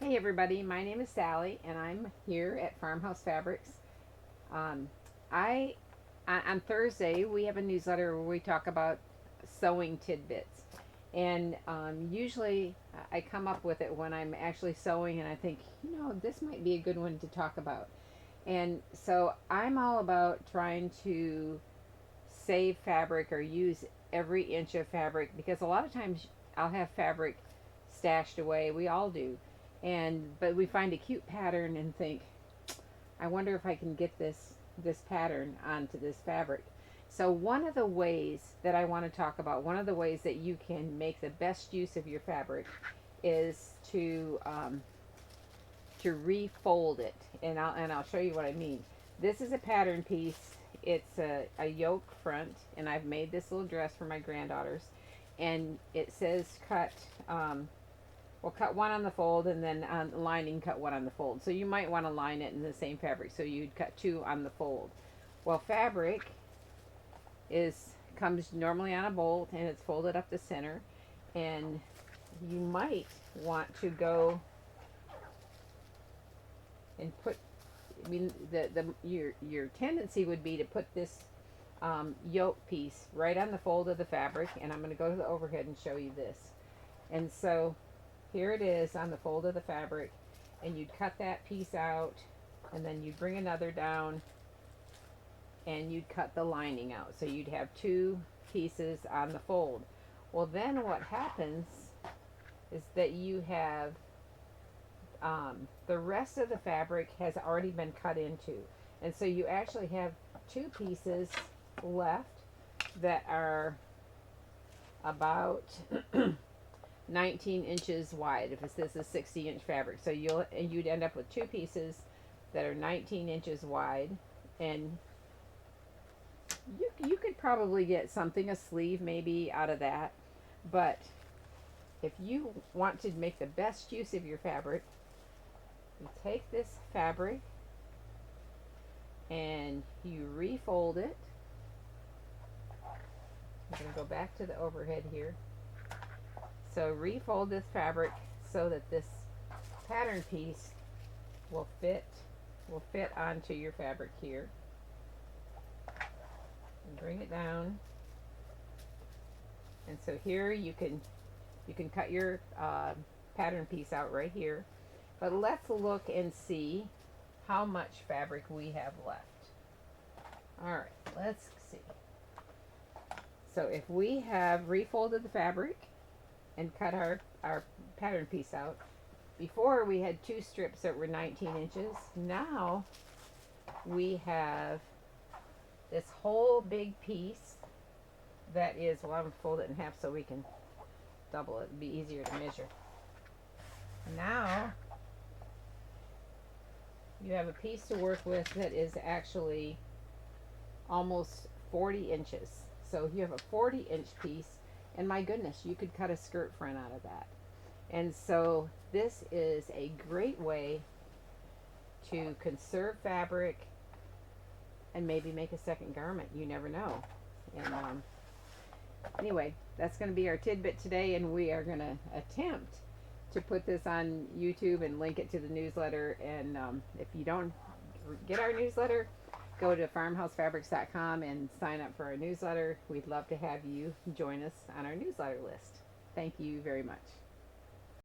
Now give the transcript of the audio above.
Hi everybody, my name is Sally and I'm here at Farmhouse Fabrics. Um, I on Thursday we have a newsletter where we talk about sewing tidbits, and usually I come up with it when I'm actually sewing and I think, this might be a good one to talk about. And so I'm all about trying to save fabric or use every inch of fabric, because a lot of times I'll have fabric stashed away. We all do. But we find a cute pattern and think, I wonder if I can get this pattern onto this fabric. So one of the ways that I want to talk about, one of the ways that you can make the best use of your fabric, is to refold it, and I'll show you what I mean. This is a pattern piece. It's a yoke front, and I've made this little dress for my granddaughters, and it says cut. We'll cut one on the fold, and then on the lining, cut one on the fold. So you might want to line it in the same fabric, so you'd cut two on the fold. Well, fabric comes normally on a bolt, and it's folded up the center, and you might want to go and put, I mean, your tendency would be to put this yoke piece right on the fold of the fabric, and I'm going to go to the overhead and show you this. And so here it is on the fold of the fabric, and you'd cut that piece out, and then you'd bring another down, and you'd cut the lining out. So you'd have two pieces on the fold. Well, then what happens is that you have the rest of the fabric has already been cut into, and so you actually have two pieces left that are about 19 inches wide. If this is 60-inch fabric, so you'd end up with two pieces that are 19 inches wide, and you could probably get something, a sleeve maybe, out of that. But if you want to make the best use of your fabric, you take this fabric and you refold it. I'm going to go back to the overhead here. So refold this fabric so that this pattern piece will fit onto your fabric here. And bring it down. And so here you can cut your pattern piece out right here. But let's look and see how much fabric we have left. All right, let's see. So if we have refolded the fabric and cut our pattern piece out, before we had two strips that were 19 inches. Now we have this whole big piece that is, well, I'm going to fold it in half so we can double it. It'd be easier to measure. Now you have a piece to work with that is actually almost 40 inches. So you have a 40-inch piece, and my goodness, you could cut a skirt front out of that. And so this is a great way to conserve fabric and maybe make a second garment. You never know. And anyway, that's going to be our tidbit today, and we are going to attempt to put this on YouTube and link it to the newsletter. And if you don't get our newsletter, go to farmhousefabrics.com and sign up for our newsletter. We'd love to have you join us on our newsletter list. Thank you very much.